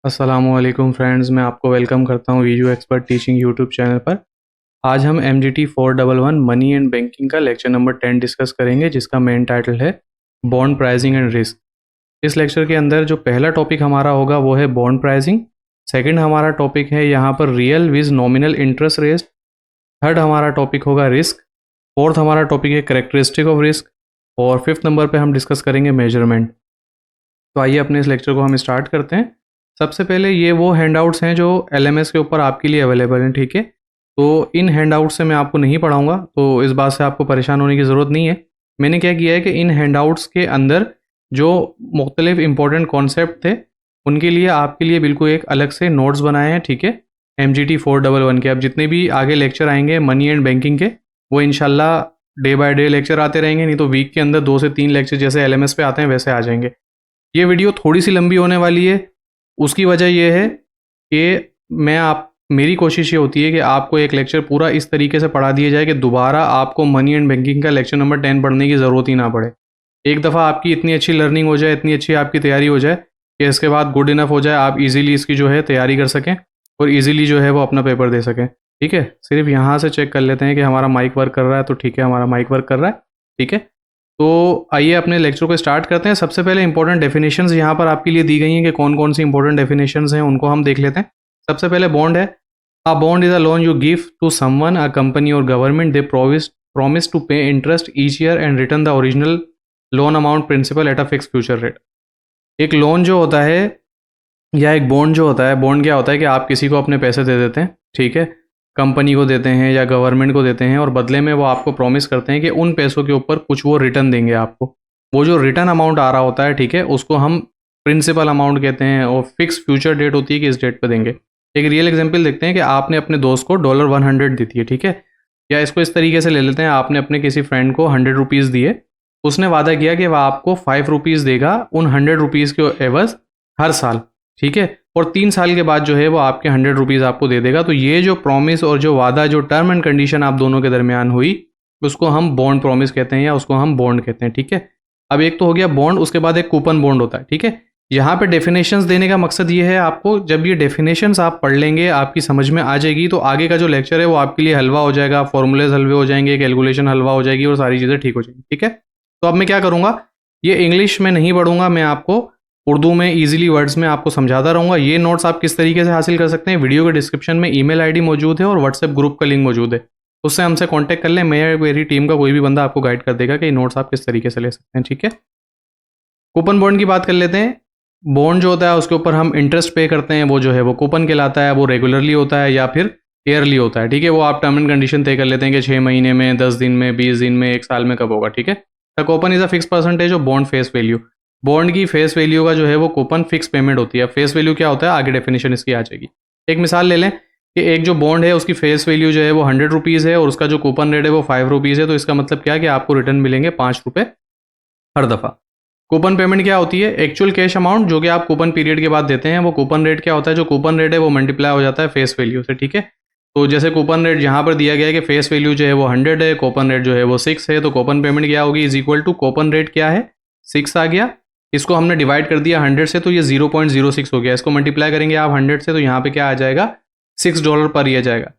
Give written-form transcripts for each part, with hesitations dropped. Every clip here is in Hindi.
अस्सलामुअलैकुम फ्रेंड्स, मैं आपको वेलकम करता हूँ video expert teaching YouTube channel पर। आज हम MGT 411 मनी एंड बैंकिंग का लेक्चर नंबर 10 डिस्कस करेंगे, जिसका मेन टाइटल है बॉन्ड प्राइसिंग एंड रिस्क। इस लेक्चर के अंदर जो पहला टॉपिक हमारा होगा वो है बॉन्ड प्राइसिंग। सेकंड हमारा टॉपिक है यहाँ पर real vs nominal interest rate. Third हमारा टॉपिक होगा रिस्क। फोर्थ हमारा टॉपिक है करेक्टरिस्टिक ऑफ रिस्क। और फिफ्थ नंबर पर हम डिस्कस करेंगे मेजरमेंट। तो आइए अपने इस लेक्चर को हम स्टार्ट करते हैं। सबसे पहले ये वो हैंडआउट्स हैं जो LMS के ऊपर आपके लिए अवेलेबल हैं, ठीक है। तो इन हैंडआउट से मैं आपको नहीं पढ़ाऊंगा, तो इस बात से आपको परेशान होने की ज़रूरत नहीं है। मैंने क्या किया है कि इन हैंडआउट्स के अंदर जो मुख्तलिफ इंपॉर्टेंट कॉन्सेप्ट थे उनके लिए आपके लिए बिल्कुल एक अलग से नोट्स बनाए हैं, ठीक है। MGT 411 के अब जितने भी आगे लेक्चर आएंगे मनी एंड बैंकिंग के, वो इंशाल्लाह डे बाय डे लेक्चर आते रहेंगे, नहीं तो वीक के अंदर 2 से 3 लेक्चर जैसे LMS पे आते हैं वैसे आ जाएंगे। ये वीडियो थोड़ी सी लंबी होने वाली है। उसकी वजह यह है कि मेरी कोशिश ये होती है कि आपको एक लेक्चर पूरा इस तरीके से पढ़ा दिया जाए कि दोबारा आपको मनी एंड बैंकिंग का लेक्चर नंबर 10 पढ़ने की ज़रूरत ही ना पड़े। एक दफ़ा आपकी इतनी अच्छी लर्निंग हो जाए, इतनी अच्छी आपकी तैयारी हो जाए कि इसके बाद गुड इनफ हो जाए, आप इजीली इसकी जो है तैयारी कर सकें और इजीली जो है वो अपना पेपर दे सकें, ठीक है। सिर्फ यहाँ से चेक कर लेते हैं कि हमारा माइक वर्क कर रहा है, तो ठीक है, हमारा माइक वर्क कर रहा है, ठीक है। तो आइए अपने लेक्चर को स्टार्ट करते हैं। सबसे पहले इंपॉर्टेंट डेफिनेशंस यहाँ पर आपके लिए दी गई हैं कि कौन कौन सी इंपॉर्टेंट डेफिनेशंस हैं, उनको हम देख लेते हैं। सबसे पहले बॉन्ड है। A bond is a loan you give to someone, a company और government, they promise to pay interest each year and return the original loan amount principal at a fix future rate. एक लोन जो होता है या एक बॉन्ड जो होता है, बॉन्ड क्या होता है कि आप किसी को अपने पैसे दे देते हैं, ठीक है, कंपनी को देते हैं या गवर्नमेंट को देते हैं, और बदले में वो आपको प्रॉमिस करते हैं कि उन पैसों के ऊपर कुछ वो रिटर्न देंगे आपको। वो जो रिटर्न अमाउंट आ रहा होता है, ठीक है, उसको हम प्रिंसिपल अमाउंट कहते हैं, और फिक्स फ्यूचर डेट होती है कि इस डेट पे देंगे। एक रियल एग्जांपल देखते हैं कि आपने अपने दोस्त को $100 दी थी, ठीक है, या इसको इस तरीके से ले लेते हैं, आपने अपने किसी फ्रेंड को ₹100 दिए। उसने वादा किया कि वह आपको ₹5 देगा उन ₹100 के एवज हर साल, ठीक है, और 3 साल के बाद जो है वो आपके ₹100 आपको दे देगा। तो ये जो प्रॉमिस और जो वादा, जो टर्म एंड कंडीशन आप दोनों के दरमियान हुई, उसको हम बॉन्ड प्रॉमिस कहते हैं या उसको हम बॉन्ड कहते हैं, ठीक है। अब एक तो हो गया बॉन्ड, उसके बाद एक कूपन बॉन्ड होता है, ठीक है। यहाँ पे डेफिनेशंस देने का मकसद ये है, आपको जब ये डेफिनेशंस आप पढ़ लेंगे, आपकी समझ में आ जाएगी, तो आगे का जो लेक्चर है वो आपके लिए हलवा हो जाएगा, फॉर्मूलेज हलवे हो जाएंगे, कैलकुलेशन हलवा हो जाएगी और सारी चीज़ें ठीक हो जाएंगी, ठीक है। तो अब मैं क्या करूँगा, ये इंग्लिश में नहीं पढ़ूंगा, मैं आपको उर्दू में इजीली वर्ड्स में आपको समझाता रहूँगा। ये नोट्स आप किस तरीके से हासिल कर सकते हैं, वीडियो के डिस्क्रिप्शन में ईमेल आईडी मौजूद है और व्हाट्सएप ग्रुप का लिंक मौजूद है, उससे हमसे कांटेक्ट कर लें। मेरी टीम का कोई भी बंदा आपको गाइड कर देगा कि ये नोट्स आप किस तरीके से ले सकते हैं, ठीक है। कूपन बॉन्ड की बात कर लेते हैं। बॉन्ड जो होता है उसके ऊपर हम इंटरेस्ट पे करते हैं, वो जो है वो कूपन कहलाता है। वो रेगुलरली होता है या फिर ईयरली होता है, ठीक है। वो आप टर्म एंड कंडीशन तय कर लेते हैं कि 6 महीने में, 10 दिन में, 20 दिन में, 1 साल में, कब होगा, ठीक है। The coupon is a fix percentage of bond face value. Bond की फेस वैल्यू का जो है वो कूपन फिक्स पेमेंट होती है। फेस वैल्यू क्या होता है, आगे डेफिनेशन इसकी आ जाएगी। एक मिसाल ले लें कि एक जो बॉन्ड है उसकी फेस वैल्यू जो है वो ₹100 है और उसका जो कूपन रेट है वो ₹5 है। तो इसका मतलब क्या है कि आपको रिटर्न मिलेंगे ₹5 हर दफ़ा। कूपन पेमेंट क्या होती है, एक्चुअल कैश अमाउंट जो कि आप कूपन पीरियड के बाद देते हैं। वो कूपन रेट क्या होता है, जो कूपन रेट है वो मल्टीप्लाई हो जाता है फेस वैल्यू से, ठीक है। तो जैसे कूपन रेट यहाँ पर दिया गया है कि फेस वैल्यू जो है वो 100 है, कूपन रेट जो है वो 6 है, तो कूपन पेमेंट क्या होगी, is equal to coupon rate क्या है, 6 आ गया, इसको हमने डिवाइड कर दिया 100 से, तो ये 0.06 हो गया। इसको मल्टीप्लाई करेंगे आप 100 से, तो यहाँ पे क्या आ जाएगा, $6 पर ईयर जाएगा।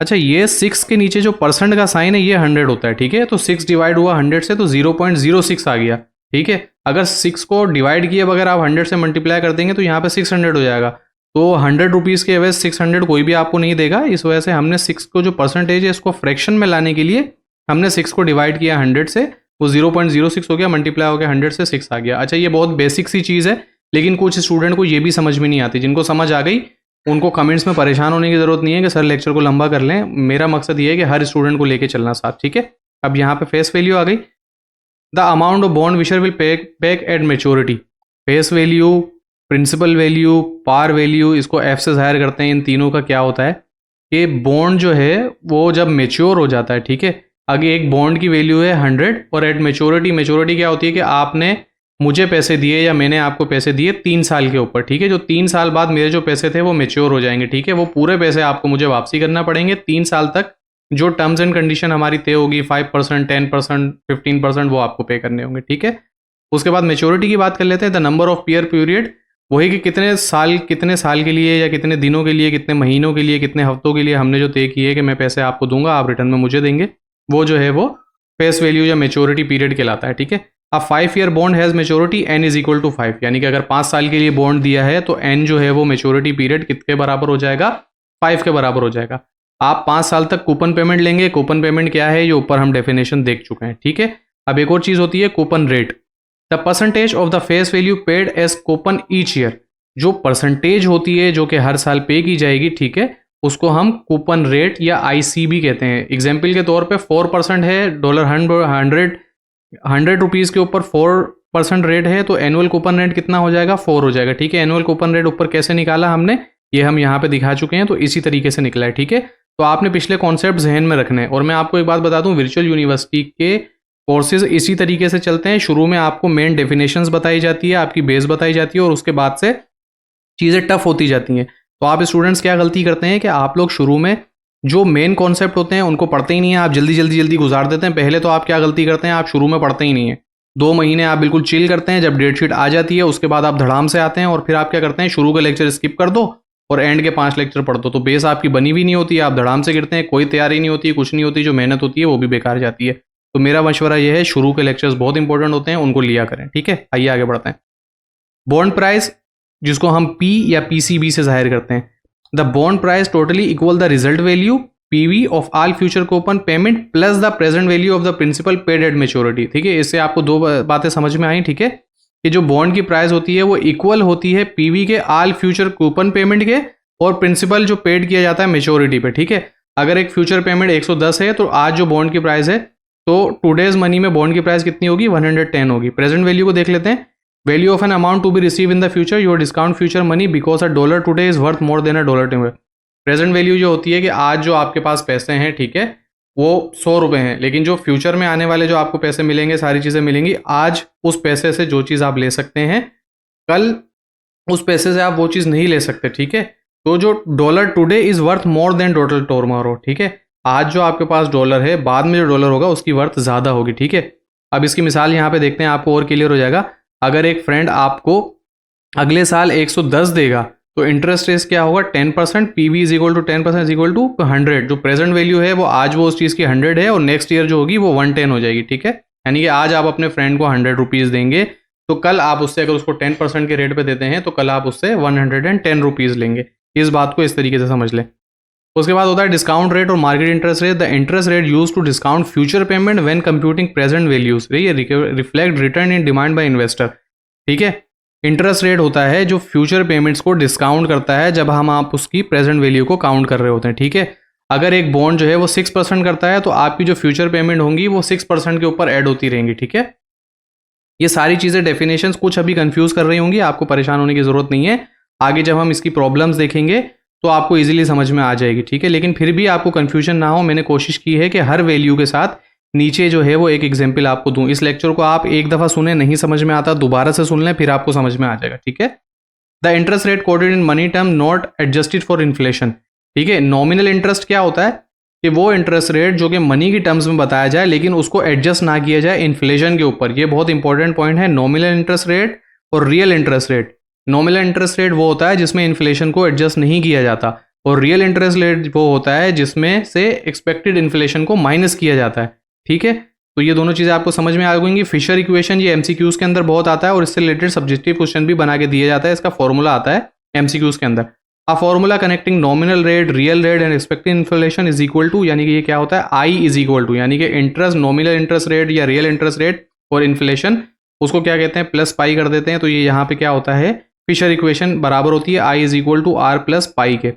अच्छा, ये 6 के नीचे जो परसेंट का साइन है ये 100 होता है, ठीक है। तो 6 डिवाइड हुआ 100 से, तो 0.06 आ गया, ठीक है। अगर 6 को डिवाइड किए बगैर आप 100 से मल्टीप्लाई कर देंगे तो यहाँ पे 600 हो जाएगा। तो ₹100 के एवज 600 कोई भी आपको नहीं देगा। इस वजह से हमने 6 को जो परसेंटेज है इसको फ्रैक्शन में लाने के लिए हमने 6 को डिवाइड किया 100 से, वो 0.06 हो गया, मल्टीप्लाई हो गया 100 से, 6 आ गया। अच्छा, ये बहुत बेसिक सी चीज़ है, लेकिन कुछ स्टूडेंट को ये भी समझ में नहीं आती। जिनको समझ आ गई उनको कमेंट्स में परेशान होने की ज़रूरत नहीं है कि सर लेक्चर को लंबा कर लें। मेरा मकसद ये है कि हर स्टूडेंट को लेके चलना साथ, ठीक है। अब यहाँ पे फेस वैल्यू आ गई। The amount of bond issuer will back at maturity. Face value, principal value, par value, इसको एफ से जाहिर करते हैं। इन तीनों का क्या होता है कि बॉन्ड जो है वो जब मेच्योर हो जाता है, ठीक है, आगे एक बॉन्ड की वैल्यू है 100 और एट मेच्योरिटी, मेच्योरिटी क्या होती है कि आपने मुझे पैसे दिए या मैंने आपको पैसे दिए 3 साल के ऊपर, ठीक है। जो 3 साल बाद मेरे जो पैसे थे वो मेच्योर हो जाएंगे, ठीक है। वो पूरे पैसे आपको मुझे वापसी करना पड़ेंगे 3 साल तक। जो टर्म्स एंड कंडीशन हमारी तय होगी, 5%, 10%, 15%, वो आपको पे करने होंगे, ठीक है। उसके बाद मेच्योरिटी की बात कर लेते हैं। The number of peer period वही कि कितने साल के लिए या कितने दिनों के लिए, कितने महीनों के लिए, कितने हफ्तों के लिए हमने जो तय किए कि मैं पैसे आपको दूंगा, आप रिटर्न में मुझे देंगे, वो जो है वो फेस वैल्यू या मेच्योरिटी पीरियड कहलाता है। ठीक है, अब 5 year bond has maturity N is equal to 5, यानी कि अगर 5 साल के लिए बॉन्ड दिया है तो एन जो है वो मेच्योरिटी पीरियड कितने बराबर हो जाएगा, 5 के बराबर हो जाएगा। आप 5 साल तक कूपन पेमेंट लेंगे। कूपन पेमेंट क्या है, ये ऊपर हम डेफिनेशन देख चुके हैं। ठीक है, अब एक और चीज़ होती है coupon rate. The percentage of the face value paid as coupon each year, जो परसेंटेज होती है जो कि हर साल पे की जाएगी, ठीक है, उसको हम कूपन रेट या आईसीबी कहते हैं। एग्जाम्पल के तौर पे 4% है, $100 के ऊपर 4% रेट है, तो एनुअल कूपन रेट कितना हो जाएगा, 4 हो जाएगा। ठीक है, एनुअल कूपन रेट ऊपर कैसे निकाला हमने, ये हम यहाँ पे दिखा चुके हैं, तो इसी तरीके से निकला है। ठीक है, तो आपने पिछले कॉन्सेप्ट जहन में रखने हैं। और मैं आपको एक बात बता दूं, वर्चुअल यूनिवर्सिटी के कोर्सेज इसी तरीके से चलते हैं। शुरू में आपको मेन डेफिनेशंस बताई जाती है, आपकी बेस बताई जाती है, और उसके बाद से चीज़ें टफ होती जाती हैं। तो आप स्टूडेंट्स क्या गलती करते हैं कि आप लोग शुरू में जो मेन कॉन्सेप्ट होते हैं उनको पढ़ते ही नहीं है, आप जल्दी गुजार देते हैं। पहले तो आप क्या गलती करते हैं, आप शुरू में पढ़ते ही नहीं है। 2 महीने आप बिल्कुल चिल करते हैं, जब डेट शीट आ जाती है उसके बाद आप धड़ाम से आते हैं, और फिर आप क्या करते हैं, शुरू के लेक्चर स्किप कर दो और एंड के 5 लेक्चर पढ़ दो। तो बेस आपकी बनी भी नहीं होती है, आप धड़ाम से गिरते हैं, कोई तैयारी नहीं होती है, कुछ नहीं होती, जो मेहनत होती है वो भी बेकार जाती है। तो मेरा मशवरा यह है, शुरू के लेक्चर्स बहुत इंपॉर्टेंट होते हैं, उनको लिया करें। ठीक है, आइए आगे बढ़ते हैं। बॉन्ड प्राइस, जिसको हम पी या पीसीबी से जाहिर करते हैं। The bond price totally equal the result value PV of all future coupon payment plus the present value of the principal paid at maturity. ठीक है, इससे आपको 2 बातें समझ में आई। ठीक है, कि जो बॉन्ड की प्राइस होती है वो इक्वल होती है पीवी के ऑल फ्यूचर कूपन पेमेंट के और प्रिंसिपल जो पेड किया जाता है मेच्योरिटी पे। ठीक है, अगर एक फ्यूचर पेमेंट 110 है तो आज जो बॉन्ड की प्राइस है, तो टूडेज मनी में बॉन्ड की प्राइस कितनी होगी, 110 होगी। प्रेजेंट वैल्यू को देख लेते हैं। Value of an amount to be receive in the future your discount future money because a dollar today is worth more than a dollar today. Present value जो होती है कि आज जो आपके पास पैसे हैं, ठीक है, वो 100 रुपये हैं, लेकिन जो फ्यूचर में आने वाले जो आपको पैसे मिलेंगे, सारी चीज़ें मिलेंगी, आज उस पैसे से जो चीज़ आप ले सकते हैं, कल उस पैसे से आप वो चीज़ नहीं ले सकते। ठीक है, तो जो dollar today is worth more then dollar tomorrow. ठीक है, आज जो आपके पास डॉलर है, बाद में जो डॉलर होगा उसकी वर्थ ज़्यादा होगी। ठीक है, अब इसकी मिसाल यहाँ पे देखते हैं, आपको और क्लियर हो जाएगा। अगर एक फ्रेंड आपको अगले साल 110 देगा तो इंटरेस्ट रेट क्या होगा, 10%। PV is equal to 10% is equal to 100। जो प्रेजेंट वैल्यू है वो आज वो उस चीज़ की 100 है, और नेक्स्ट ईयर जो होगी वो 110 हो जाएगी। ठीक है, यानी कि आज आप अपने फ्रेंड को 100 रुपीज़ देंगे, तो कल आप उससे अगर उसको 10% के रेट पे देते हैं तो कल आप उससे 110 रुपीज़ लेंगे। इस बात को इस तरीके से समझ लें। उसके बाद होता है डिस्काउंट रेट और market interest rate. The interest rate use to discount future payment when computing present values reflect return in demand by investor. ठीक है, इंटरेस्ट रेट होता है जो फ्यूचर पेमेंट्स को डिस्काउंट करता है जब हम आप उसकी प्रेजेंट वैल्यू को काउंट कर रहे होते हैं। ठीक है, अगर एक बॉन्ड जो है वो 6% करता है तो आपकी जो फ्यूचर पेमेंट होंगी वो 6% के ऊपर ऐड होती रहेंगी। ठीक है, ये सारी चीज़ें डेफिनेशंस कुछ अभी कंफ्यूज कर रही होंगी, आपको परेशान होने की ज़रूरत नहीं है। आगे जब हम इसकी प्रॉब्लम्स देखेंगे तो आपको इजीली समझ में आ जाएगी। ठीक है, लेकिन फिर भी आपको कन्फ्यूजन ना हो, मैंने कोशिश की है कि हर वैल्यू के साथ नीचे जो है वो एक एग्जाम्पल आपको दूं। इस लेक्चर को आप एक दफ़ा सुने, नहीं समझ में आता दोबारा से सुन लें, फिर आपको समझ में आ जाएगा। ठीक है, the interest rate quoted in money term not adjusted for inflation. ठीक है, नॉमिनल इंटरेस्ट क्या होता है कि वो इंटरेस्ट रेट जो कि मनी की टर्म्स में बताया जाए लेकिन उसको एडजस्ट ना किया जाए इन्फ्लेशन के ऊपर। ये बहुत इंपॉर्टेंट पॉइंट है, नॉमिनल इंटरेस्ट रेट और real interest rate. Nominal interest rate वो होता है जिसमें इन्फ्लेशन को एडजस्ट नहीं किया जाता, और रियल इंटरेस्ट रेट वो होता है जिसमें से एक्सपेक्टेड इन्फ्लेशन को माइनस किया जाता है। ठीक है, तो ये दोनों चीज़ें आपको समझ में आ गई। फिशर इक्वेशन ये एमसीक्यूज के अंदर बहुत आता है और इससे रिलेटेड सब्जेक्टिव क्वेश्चन भी बना के दिया जाता है। इसका फॉर्मूला आता है एमसीक्यूज के अंदर। A formula connecting nominal rate, real rate and expected inflation is equal to, यानी कि ये क्या होता है, आई इज इक्वल टू, यानी कि इंटरेस्ट, नॉमिनल इंटरेस्ट रेट या रियल इंटरेस्ट रेट और इन्फ्लेशन, उसको क्या कहते हैं, प्लस पाई कर देते हैं। तो ये यहाँ पे क्या होता है, फिशर इक्वेशन बराबर होती है I is equal to R plus pi के।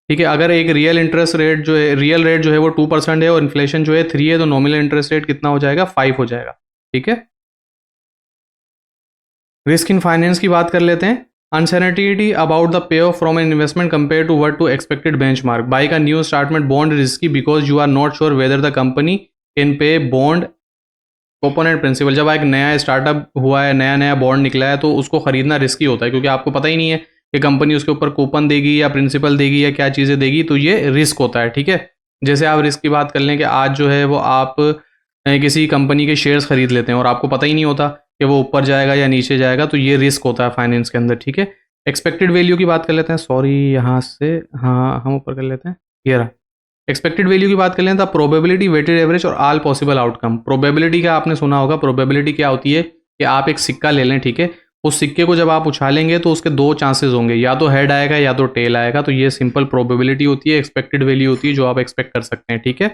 ठीक है, अगर एक रियल इंटरेस्ट रेट जो है, रियल रेट जो है वो 2% है और इन्फ्लेशन जो है 3 है, तो नॉमिनल इंटरेस्ट रेट कितना हो जाएगा, 5 हो जाएगा। ठीक है, रिस्क इन फाइनेंस की बात कर लेते हैं। Uncertainty about the payoff from an investment compare to what to expected benchmark. Bike a new statement bond risky because you are not sure whether the company can pay bond coupon and principal. जब एक नया स्टार्टअप हुआ है, नया बॉन्ड निकला है, तो उसको खरीदना रिस्की होता है क्योंकि आपको पता ही नहीं है कि कंपनी उसके ऊपर कूपन देगी या प्रिंसिपल देगी या क्या चीज़ें देगी, तो ये रिस्क होता है। ठीक है, जैसे आप रिस्क की बात कर लें कि आज जो है वो आप किसी कंपनी के शेयर्स खरीद लेते हैं और आपको पता ही नहीं होता कि वो ऊपर जाएगा या नीचे जाएगा, तो ये रिस्क होता है फाइनेंस के अंदर। ठीक है, एक्सपेक्टेड वैल्यू की बात कर लेते हैं, सॉरी यहाँ से, हाँ हम ऊपर कर लेते हैं, ये रहा। एक्सपेक्टेड वैल्यू की बात कर लें तो प्रोबेबिलिटी, वेटेड एवरेज और ऑल पॉसिबल आउटकम। प्रोबेबिलिटी का आपने सुना होगा, प्रोबेबिलिटी क्या होती है कि आप एक सिक्का ले लें, ठीक है, उस सिक्के को जब आप उछालेंगे तो उसके दो चांसेस होंगे, या तो हेड आएगा या तो टेल आएगा, तो ये सिंपल प्रोबेबिलिटी होती है, एक्सपेक्टेड वैल्यू होती है जो आप एक्सपेक्ट कर सकते हैं, ठीक है।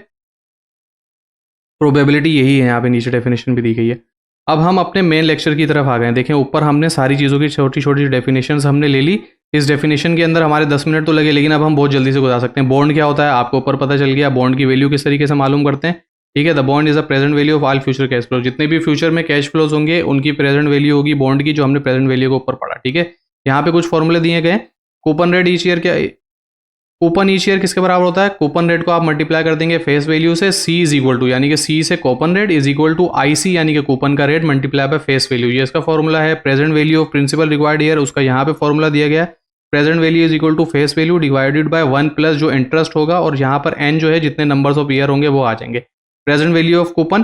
प्रोबेबिलिटी यही है, यहाँ पे नीचे डेफिनेशन भी दी गई है। अब हम अपने मेन लेक्चर की तरफ आ गए। देखें ऊपर हमने सारी चीज़ों की छोटी छोटी डेफिनेशंस हमने ले ली। इस डेफिनेशन के अंदर हमारे 10 मिनट तो लगे, लेकिन अब हम बहुत जल्दी से गुजार सकते हैं। बॉन्ड क्या होता है आपको ऊपर पता चल गया। बॉन्ड की वैल्यू किस तरीके से मालूम करते हैं, ठीक है। The bond is a present value of all future cash flow. जितने भी फ्यूचर में कैश फ्लोज होंगे उनकी प्रेजेंट वैल्यू होगी बॉन्ड की, जो हमने प्रेजेंट वैल्यू के ऊपर पढ़ा, ठीक है। यहाँ पे कुछ फॉर्मूले दिए गए। कूपन रेट ईच ईयर, क्या कूपन ईच ईयर किसके बराबर होता है, कूपन रेट को आप मल्टीप्लाई कर देंगे फेस वैल्यू से, सी इज इक्वल टू, यानी कि सी से coupon rate is equal to I C, यानी कि कूपन का rate multiply by face value. ये इसका फॉर्मूला है। Present value of principal required year, उसका यहाँ पे फॉर्मूला दिया गया है। Present value is equal to face value divided by 1 plus जो इंटरेस्ट होगा, और यहाँ पर एन जो है जितने नंबर्स ऑफ ईयर होंगे वो आ जाएंगे। Present value of coupon,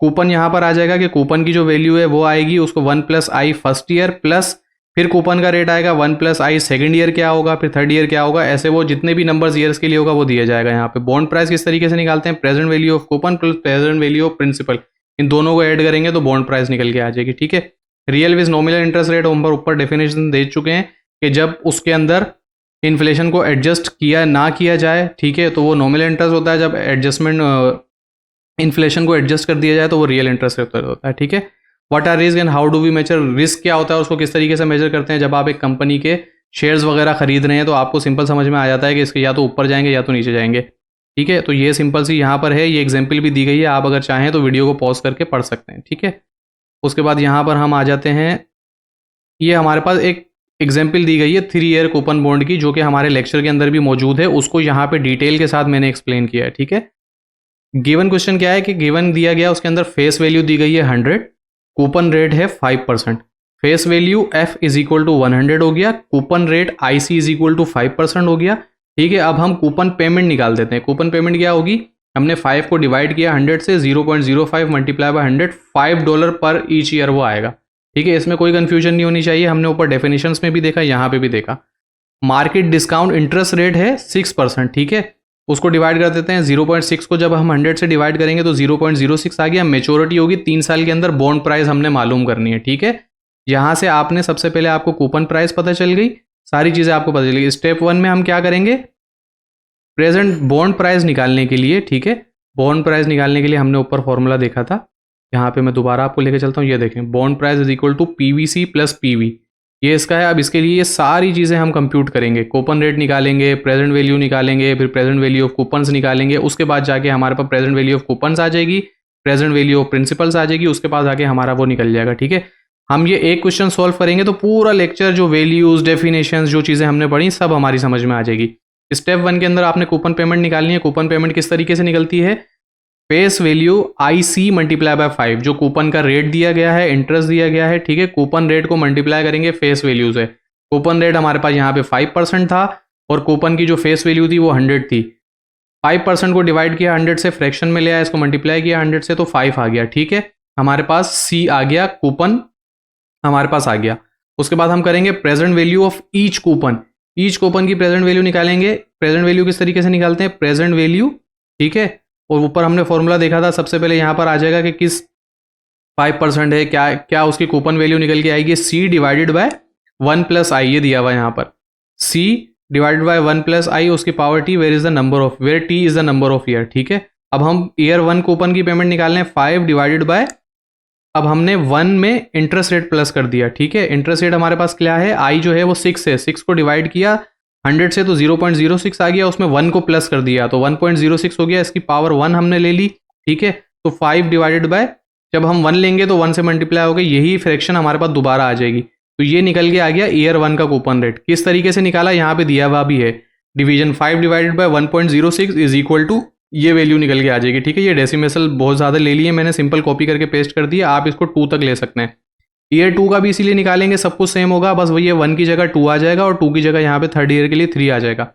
coupon यहाँ पर आ जाएगा कि कूपन की जो वैल्यू है वो आएगी, उसको 1 प्लस आई फर्स्ट ईयर प्लस फिर कूपन का रेट आएगा 1 प्लस आई सेकंड ईयर क्या होगा, फिर थर्ड ईयर क्या होगा, ऐसे वो जितने भी नंबर्स ईयर्स के लिए होगा वो दिया जाएगा। यहाँ पे बॉन्ड प्राइस किस तरीके से निकालते हैं, present value of coupon plus present value of principal, इन दोनों को ऐड करेंगे तो बॉन्ड प्राइस निकल के आ जाएगी, ठीक है। Real vs nominal interest rate हम ऊपर डेफिनेशन दे चुके हैं कि जब उसके अंदर इन्फ्लेशन को एडजस्ट किया ना किया जाए, ठीक है, तो वो नॉमिनल इंटरेस्ट होता है। जब एडजस्टमेंट इन्फ्लेशन को एडजस्ट कर दिया जाए तो वो रियल इंटरेस्ट रेट होता है, ठीक है। What are risk and how do we measure, risk क्या होता है उसको किस तरीके से मेजर करते हैं। जब आप एक कंपनी के शेयर्स वगैरह खरीद रहे हैं तो आपको सिंपल समझ में आ जाता है कि इसके या तो ऊपर जाएंगे या तो नीचे जाएंगे, ठीक है। तो ये सिंपल सी यहाँ पर है, ये एग्जाम्पल भी दी गई है, आप अगर चाहें तो वीडियो को पॉज करके पढ़ सकते हैं, ठीक है। उसके बाद यहाँ पर हम आ जाते हैं, ये हमारे पास एक एग्जाम्पल दी गई है 3 ईयर कूपन बॉन्ड की, जो कि हमारे लेक्चर के अंदर भी मौजूद है, उसको यहाँ पे डिटेल के साथ मैंने एक्सप्लेन किया है, ठीक है। गिवन क्वेश्चन क्या है कि गिवन दिया गया, उसके अंदर फेस वैल्यू दी गई है 100, कूपन रेट है 5%, face value F is equal to 100 हो गया, coupon rate I C is equal to 5% हो गया, ठीक है। अब हम कूपन पेमेंट निकाल देते हैं। कूपन पेमेंट क्या होगी, हमने 5 को डिवाइड किया 100 से, 0.05 मल्टीप्लाई बाय 100, $5 पर ईच ईयर वो आएगा, ठीक है। इसमें कोई कंफ्यूजन नहीं होनी चाहिए, हमने ऊपर डेफिनेशंस में भी देखा, यहाँ पे भी देखा। मार्केट डिस्काउंट इंटरेस्ट रेट है 6%, ठीक है, उसको डिवाइड कर देते हैं। 0.6 को जब हम 100 से डिवाइड करेंगे तो 0.06 आ गया। मेच्योरिटी होगी 3 साल के अंदर, बॉन्ड प्राइस हमने मालूम करनी है, ठीक है। यहाँ से आपने सबसे पहले आपको कूपन प्राइस पता चल गई, सारी चीज़ें आपको पता चल गई। स्टेप 1 में हम क्या करेंगे, प्रेजेंट बॉन्ड प्राइस निकालने के लिए, ठीक है, बॉन्ड प्राइस निकालने के लिए हमने ऊपर फॉर्मूला देखा था, यहाँ पे मैं दोबारा आपको लेके चलता हूँ। ये देखें, bond price is equal to PVC plus PV, ये इसका है। अब इसके लिए ये सारी चीज़ें हम कंप्यूट करेंगे, कूपन रेट निकालेंगे, प्रेजेंट वैल्यू निकालेंगे, फिर प्रेजेंट वैल्यू ऑफ कूपन्स निकालेंगे, उसके बाद जाके हमारे पास प्रेजेंट वैल्यू ऑफ कूपन्स आ जाएगी, प्रेजेंट वैल्यू ऑफ प्रिंसिपल्स आ जाएगी, उसके बाद आके हमारा वो निकल जाएगा, ठीक है। हम ये एक क्वेश्चन सॉल्व करेंगे तो पूरा लेक्चर, जो वैल्यूज, डेफिनेशंस, जो चीज़ें हमने पढ़ी, सब हमारी समझ में आ जाएगी। स्टेप 1 के अंदर आपने कूपन पेमेंट निकालनी है। कूपन पेमेंट किस तरीके से निकलती है, face value I C multiply by 5, जो कूपन का रेट दिया गया है, इंटरेस्ट दिया गया है, ठीक है, कूपन रेट को मल्टीप्लाई करेंगे फेस वैल्यू से। कूपन रेट हमारे पास यहाँ पे 5% था और कूपन की जो फेस वैल्यू थी वो 100 थी। 5% को डिवाइड किया 100 से, फ्रैक्शन में ले आया, इसको मल्टीप्लाई किया 100 से तो 5 आ गया, ठीक है। हमारे पास सी आ गया, कूपन हमारे पास आ गया। उसके बाद हम करेंगे present value of each coupon, each coupon की प्रेजेंट वैल्यू निकालेंगे। प्रेजेंट वैल्यू किस तरीके से निकालते हैं, प्रेजेंट वैल्यू, ठीक है, और ऊपर हमने फॉर्मूला देखा था, सबसे पहले यहाँ पर आ जाएगा कि किस 5% है, क्या क्या उसकी कूपन वैल्यू निकल के आएगी, C divided by 1 plus I, ये दिया हुआ यहाँ पर, C divided by 1 plus I, उसकी power T, where is the number of, where T is the number of year, ठीक है। अब हम ईयर 1 कूपन की पेमेंट निकालने हैं, 5 डिवाइडेड बाय, अब हमने 1 में इंटरेस्ट रेट प्लस कर दिया, ठीक है। इंटरेस्ट रेट हमारे पास क्या है, आई जो है वो 6 है, 6 को डिवाइड किया 100 से तो 0.06 आ गया, उसमें 1 को प्लस कर दिया तो 1.06 हो गया, इसकी पावर 1 हमने ले ली, ठीक है। तो 5 डिवाइडेड बाय, जब हम 1 लेंगे तो 1 से मल्टीप्लाई हो गई, यही फ्रैक्शन हमारे पास दोबारा आ जाएगी, तो ये निकल के आ गया ईयर 1 का कूपन रेट। किस तरीके से निकाला, यहाँ पे दिया हुआ भी है, division 5 divided by 1.06 is equal to, ये वैल्यू निकल के आ जाएगी, ठीक है। ये डेसिमेसल बहुत ज़्यादा ले लिए मैंने, सिंपल कॉपी करके पेस्ट कर दिया, आप इसको 2 तक ले सकते हैं। ईयर 2 का भी इसीलिए निकालेंगे, सब कुछ सेम होगा, बस वही है, 1 की जगह 2 आ जाएगा और 2 की जगह यहाँ पे थर्ड ईयर के लिए 3 आ जाएगा।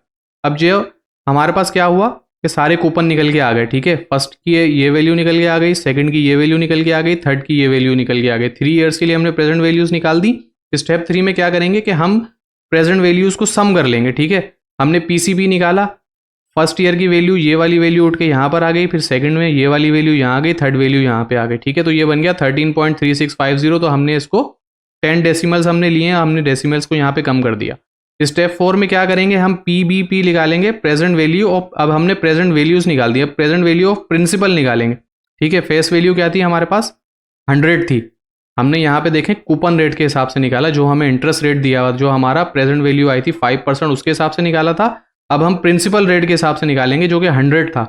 अब जो हमारे पास क्या हुआ कि सारे कूपन निकल के आ गए, ठीक है। फर्स्ट की ये वैल्यू निकल के आ गई, सेकंड की ये वैल्यू निकल के आ गई, थर्ड की ये वैल्यू निकल के आ गई। 3 ईयर्स के लिए हमने प्रेजेंट वैल्यूज निकाल दी। स्टेप 3 में क्या करेंगे कि हम प्रेजेंट वैल्यूज को सम कर लेंगे, ठीक है। हमने पीसीबी निकाला, फर्स्ट ईयर की वैल्यू, ये वाली वैल्यू उठ के यहाँ पर आ गई, फिर सेकंड में ये वाली वैल्यू यहाँ आ गई, थर्ड वैल्यू यहाँ पे आ गई, ठीक है। तो ये बन गया 13.3650। तो हमने इसको 10 डेसिमल्स हमने लिए हैं, हमने डेसिमल्स को यहाँ पे कम कर दिया। स्टेप 4 में क्या करेंगे, हम पीबीपी निकालेंगे, प्रेजेंट वैल्यू ऑफ, अब हमने प्रेजेंट वैल्यूज निकाल दिया, प्रेजेंट वैल्यू ऑफ प्रिंसिपल निकालेंगे, ठीक है। फेस वैल्यू क्या थी हमारे पास, 100 थी, हमने यहाँ पे देखें कूपन रेट के हिसाब से निकाला, जो हमें इंटरेस्ट रेट दिया हुआ, जो हमारा प्रेजेंट वैल्यू आई थी 5%, उसके हिसाब से निकाला था। अब हम प्रिंसिपल रेट के हिसाब से निकालेंगे जो कि 100 था,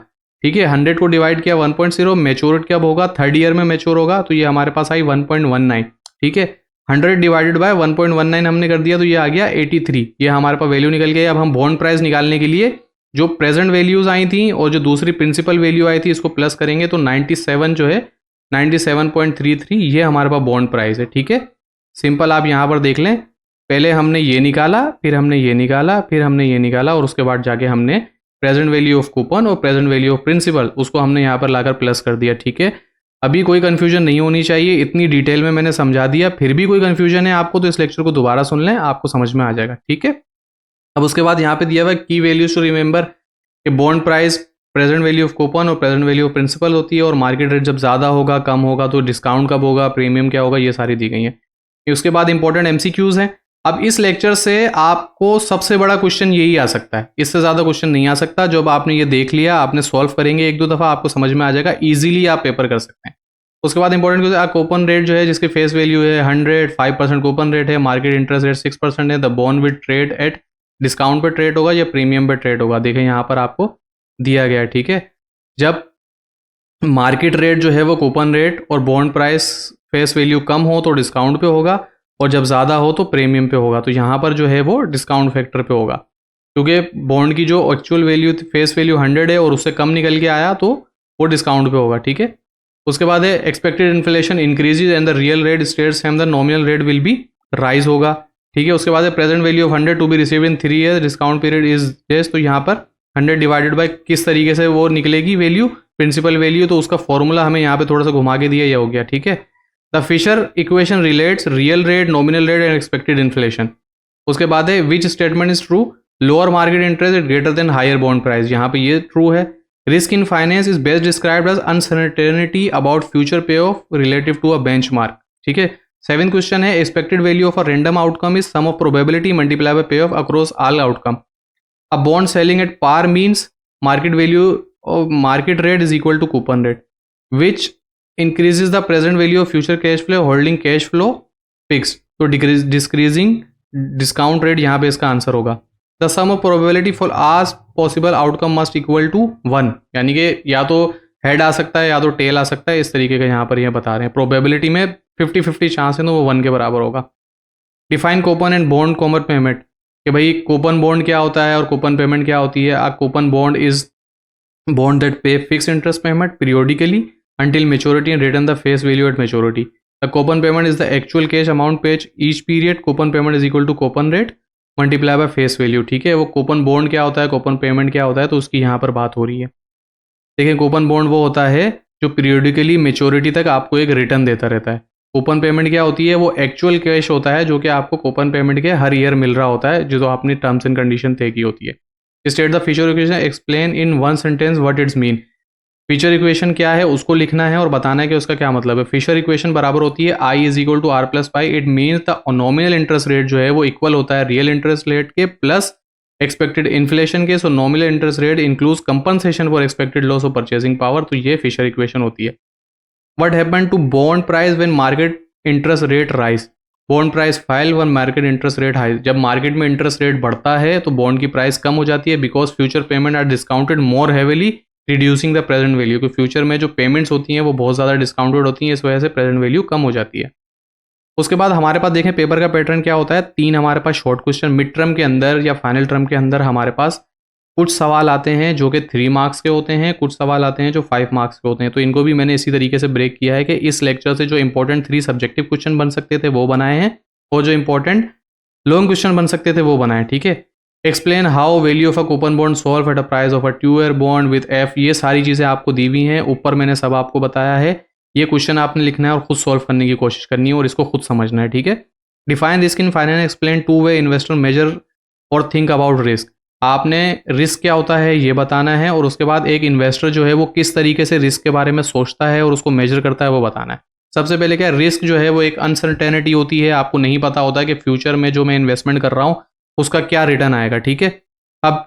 ठीक है। 100 को डिवाइड किया 1.0, मेच्योरिटी कब होगा, थर्ड ईयर में मेच्योर होगा, तो ये हमारे पास आई 1.19, ठीक है। 100 डिवाइडेड बाय 1.19 हमने कर दिया, तो ये आ गया 83, ये हमारे पास वैल्यू निकल गई। अब हम बॉन्ड प्राइस निकालने के लिए जो प्रेजेंट वैल्यूज आई थी और जो दूसरी प्रिंसिपल वैल्यू आई थी, इसको प्लस करेंगे, तो 97 जो है 97.33, ये हमारे पास बॉन्ड प्राइस है, ठीक है। सिंपल, आप यहाँ पर देख लें, पहले हमने ये निकाला, फिर हमने ये निकाला, फिर हमने ये निकाला, और उसके बाद जाके हमने प्रेजेंट वैल्यू ऑफ कूपन और प्रेजेंट वैल्यू ऑफ प्रिंसिपल, उसको हमने यहाँ पर लाकर प्लस कर दिया, ठीक है। अभी कोई कंफ्यूजन नहीं होनी चाहिए, इतनी डिटेल में मैंने समझा दिया। फिर भी कोई कंफ्यूजन है आपको तो इस लेक्चर को दोबारा सुन लें, आपको समझ में आ जाएगा, ठीक है। अब उसके बाद यहाँ पे दिया हुआ की वैल्यूज टू रिमेंबर कि bond price present value of coupon और प्रेजेंट वैल्यू ऑफ प्रिंसिपल होती है, और मार्केट रेट जब ज़्यादा होगा कम होगा तो डिस्काउंट कब होगा, प्रीमियम क्या होगा, ये सारी दी गई हैं। उसके बाद इंपॉर्टेंट एमसीक्यूज हैं। अब इस लेक्चर से आपको सबसे बड़ा क्वेश्चन यही आ सकता है, इससे ज़्यादा क्वेश्चन नहीं आ सकता। जब आपने ये देख लिया, आपने सॉल्व करेंगे 1-2 दफ़ा, आपको समझ में आ जाएगा, ईजिली आप पेपर कर सकते हैं। उसके बाद इंपॉर्टेंट क्वेश्चन, कूपन रेट जो है जिसकी फेस वैल्यू है 100, 5% कूपन रेट है, मार्केट इंटरेस्ट रेट 6% है, the bond with trade at discount पे ट्रेड होगा या प्रीमियम पे ट्रेड होगा। देखें यहाँ पर आपको दिया गया है, ठीक है। जब मार्केट रेट जो है वो कूपन रेट और बॉन्ड प्राइस फेस वैल्यू कम हो तो डिस्काउंट पे होगा, और जब ज़्यादा हो तो प्रीमियम पे होगा। तो यहाँ पर जो है वो डिस्काउंट फैक्टर पे होगा, क्योंकि बॉन्ड की जो एक्चुअल वैल्यू फेस वैल्यू 100 है और उससे कम निकल के आया तो वो डिस्काउंट पे होगा, ठीक है। उसके बाद है expected inflation increases and the real rate states and the nominal rate will be rise होगा, ठीक है। उसके बाद है present value of 100 to be receive in 3 year, discount period is this. तो यहाँ पर 100 डिवाइडेड बाय किस तरीके से वो निकलेगी वैल्यू, प्रिंसिपल वैल्यू, तो उसका फॉर्मूला हमें यहाँ पे थोड़ा सा घुमा के दिया, ये हो गया, ठीक है। The Fisher equation relates real rate, nominal rate and expected inflation. उसके बाद है which statement is true, lower market interest is greater than higher bond price, यहाँ पे ये ट्रू है। Risk in finance is best described as uncertainty about future payoff relative to a benchmark, ठीक है। 7th क्वेश्चन है expected value of a random outcome is sum of probability multiply by पे of across all outcome. A bond selling at par means market value of market rate is equal to coupon rate, which increases the present value of future cash flow holding cash flow fix. तो डिक्रीजिंग डिस्काउंट रेट यहाँ पे इसका आंसर होगा। The sum of probability for आज possible outcome must equal to 1, यानी कि या तो हेड आ सकता है या तो टेल आ सकता है, इस तरीके का यहाँ पर ये बता रहे हैं। प्रोबेबिलिटी में 50-50 चांस है तो वो 1 के बराबर होगा। Define coupon and bond common payment, कि भाई कूपन बॉन्ड क्या होता है और कूपन पेमेंट क्या होती है। A coupon bond is bond that pay fix interest payment periodically until maturity and return the face value at maturity. The coupon payment is the actual cash amount paid each period. Coupon payment is equal to coupon rate multiply by face value, ठीक है। वो कूपन बॉन्ड क्या होता है, कूपन पेमेंट क्या होता है, तो उसकी यहाँ पर बात हो रही है। देखिए कूपन बॉन्ड वो होता है जो पीरियोडिकली मेच्योरिटी तक आपको एक रिटर्न देता रहता है। कूपन पेमेंट क्या होती है, वो एक्चुअल कैश होता है जो कि आपको कूपन पेमेंट के हर ईयर मिल रहा होता है, जो आपने टर्म्स एंड कंडीशन तय की होती है। State the future equation, explain in 1 sentence what it's mean. Fisher equation क्या है उसको लिखना है और बताना है कि उसका क्या मतलब है। फिशर इक्वेशन बराबर होती है I is equal to R plus pi. It means the nominal interest rate जो है वो इक्वल होता है रियल इंटरेस्ट रेट के प्लस एक्सपेक्टेड इन्फ्लेशन के। So nominal interest rate includes compensation for expected loss of purchasing power. तो ये फिशर इक्वेशन होती है। What happen to bond price when market interest rate rise. Bond price fall when market interest rate high. जब मार्केट में इंटरेस्ट रेट बढ़ता है तो बॉन्ड की प्राइस कम हो जाती है, because future payment are discounted more heavily reducing the present value. कि फ्यूचर में जो पेमेंट्स होती हैं वो बहुत ज़्यादा डिस्काउंटेड होती हैं, इस वजह से प्रेजेंट वैल्यू कम हो जाती है। उसके बाद हमारे पास देखें पेपर का पैटर्न क्या होता है। 3 हमारे पास शॉर्ट क्वेश्चन मिड टर्म के अंदर या फाइनल टर्म के अंदर हमारे पास कुछ सवाल आते हैं जो कि 3 मार्क्स के होते हैं, कुछ सवाल आते हैं जो 5 मार्क्स के होते हैं। तो इनको भी मैंने इसी तरीके से ब्रेक किया है कि इस लेक्चर से जो इंपॉर्टेंट 3 सब्जेक्टिव क्वेश्चन बन सकते थे वो बनाए हैं, और जो इंपॉर्टेंट लॉन्ग क्वेश्चन बन सकते थे वो बनाए, ठीक है। Explain how value of a coupon bond solve at a price of a 2-year bond with F. ये सारी चीज़ें आपको दी हुई हैं, ऊपर मैंने सब आपको बताया है। ये क्वेश्चन आपने लिखना है और खुद सॉल्व करने की कोशिश करनी है और इसको खुद समझना है, ठीक है। Define risk in finance, explain two way investor measure और थिंक अबाउट रिस्क। आपने रिस्क क्या होता है ये बताना है, और उसके बाद एक इन्वेस्टर जो है वो किस तरीके से रिस्क के बारे में सोचता है और उसको मेजर करता है वो बताना है। सबसे पहले क्या, रिस्क जो है वो एक अनसर्टेनिटी होती है, आपको नहीं पता होता है कि फ्यूचर में जो मैं इन्वेस्टमेंट कर रहा हूँ उसका क्या रिटर्न आएगा, ठीक है। अब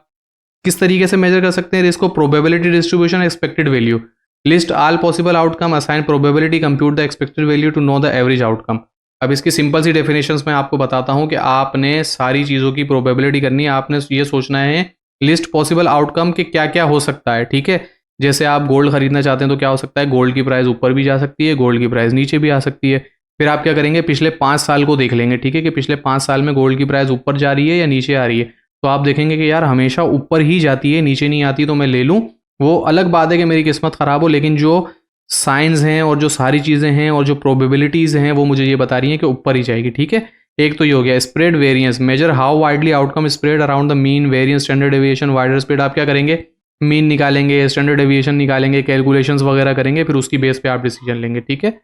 किस तरीके से मेजर कर सकते हैं रिस्क को, probability distribution, expected value, list all possible outcome, assign probability, compute the expected value to know the average outcome. अब इसकी सिंपल सी डेफिनेशंस मैं आपको बताता हूं कि आपने सारी चीज़ों की प्रोबेबिलिटी करनी है, आपने ये सोचना है लिस्ट पॉसिबल आउटकम के क्या क्या हो सकता है, ठीक है। जैसे आप गोल्ड खरीदना चाहते हैं तो क्या हो सकता है, गोल्ड की प्राइस ऊपर भी जा सकती है, गोल्ड की प्राइस नीचे भी आ सकती है। फिर आप क्या करेंगे, पिछले 5 साल को देख लेंगे, ठीक है, कि पिछले 5 साल में गोल्ड की प्राइस ऊपर जा रही है या नीचे आ रही है। तो आप देखेंगे कि यार हमेशा ऊपर ही जाती है, नीचे नहीं आती, तो मैं ले लूँ। वो अलग बात है कि मेरी किस्मत ख़राब हो, लेकिन जो साइंस हैं और जो सारी चीज़ें हैं और जो प्रोबेबिलिटीज़ हैं वो मुझे ये बता रही हैं कि ऊपर ही जाएगी, ठीक है। एक तो ये हो गया। Spread variance, major how widely outcome spread around the mean, variance, standard deviation, wider spread. आप क्या करेंगे, मीन निकालेंगे, स्टैंडर्ड डेविएशन निकालेंगे, कैलकुलेशंस वगैरह करेंगे, फिर उसकी बेस पे आप डिसीजन लेंगे, ठीक है।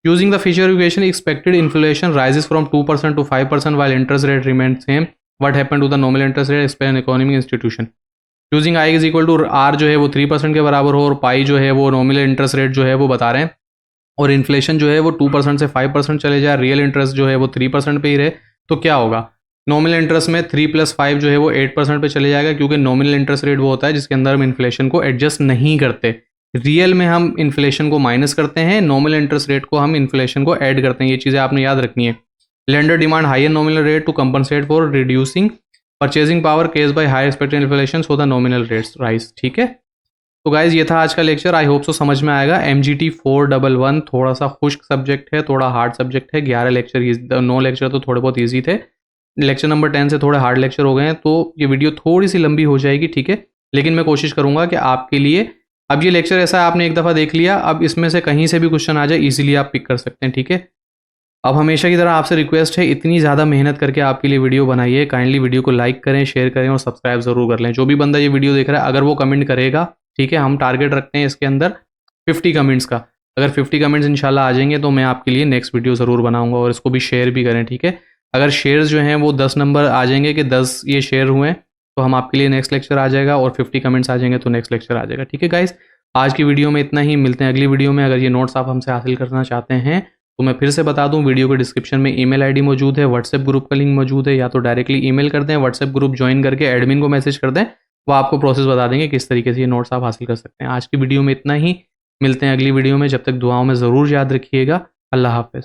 Using the Fisher equation, expected inflation rises from 2% to 5% while interest rate remains same, what happened to the nominal interest rate, explain economic institution। Using I is equal to R जो है वो 3% के बराबर हो, और पाई जो है वो नॉमिनल इंटरेस्ट रेट जो है वो बता रहे हैं, और इन्फ्लेशन जो है वो 2% से 5% चले जाए, रियल इंटरेस्ट जो है वो 3% पे ही रहे, तो क्या होगा, नॉमिनल इंटरेस्ट में 3 + 5 जो है वो 8% पे चले जाएगा, क्योंकि नॉमिनल इंटरेस्ट रेट वो होता है जिसके अंदर हम इन्फ्लेशन को एडजस्ट नहीं करते। रियल में हम इन्फ्लेशन को माइनस करते हैं, नॉमिनल इंटरेस्ट रेट को हम इन्फ्लेशन को ऐड करते हैं। ये चीज़ें आपने याद रखनी है। Lender demand higher nominal rate to compensate for reducing purchasing power caused by high expected inflation, so the nominal rates rise, ठीक है। तो गाइज ये था आज का लेक्चर, आई होप सो समझ में आएगा। MGT 411 थोड़ा सा खुश्क सब्जेक्ट है, थोड़ा हार्ड सब्जेक्ट है। 11 लेक्चर, 9 लेक्चर तो थोड़े बहुत ईजी थे, लेक्चर नंबर 10 से थोड़े हार्ड लेक्चर हो गए हैं, तो ये वीडियो थोड़ी सी लंबी हो जाएगी, ठीक है। लेकिन मैं कोशिश करूंगा कि आपके लिए, अब ये लेक्चर ऐसा आपने एक दफ़ा देख लिया, अब इसमें से कहीं से भी क्वेश्चन आ जाए ईजिली आप पिक कर सकते हैं, ठीक है। अब हमेशा की तरह आपसे रिक्वेस्ट है, इतनी ज़्यादा मेहनत करके आपके लिए वीडियो बनाइए, काइंडली वीडियो को लाइक करें, शेयर करें और सब्सक्राइब ज़रूर कर लें। जो भी बंदा ये वीडियो देख रहा है, अगर वो कमेंट करेगा, ठीक है, हम टारगेट रखते हैं इसके अंदर 50 कमेंट्स का। अगर 50 कमेंट्स इंशाल्लाह आ जाएंगे तो मैं आपके लिए नेक्स्ट वीडियो ज़रूर बनाऊंगा, और इसको भी शेयर भी करें, ठीक है। अगर शेयर्स जो हैं वो 10 नंबर आ जाएंगे कि 10 ये शेयर हुए, तो हम आपके लिए नेक्स्ट लेक्चर आ जाएगा, और 50 कमेंट्स आ जाएंगे तो नेक्स्ट लेक्चर आ जाएगा, ठीक है गाइस। आज की वीडियो में इतना ही, मिलते हैं अगली वीडियो में। अगर ये नोट्स आप हमसे हासिल करना चाहते हैं तो मैं फिर से बता दूं, वीडियो के डिस्क्रिप्शन में ईमेल आईडी मौजूद है, व्हाट्सएप ग्रुप का लिंक मौजूद है, या तो डायरेक्टली ईमेल कर दें, व्हाट्सएप ग्रुप ज्वाइन करके एडमिन को मैसेज कर दें, वो आपको प्रोसेस बता देंगे किस तरीके से ये नोट्स आप हासिल कर सकते हैं। आज की वीडियो में इतना ही, मिलते हैं अगली वीडियो में। जब तक दुआओं में ज़रूर याद रखिएगा। अल्लाह हाफ़िज़।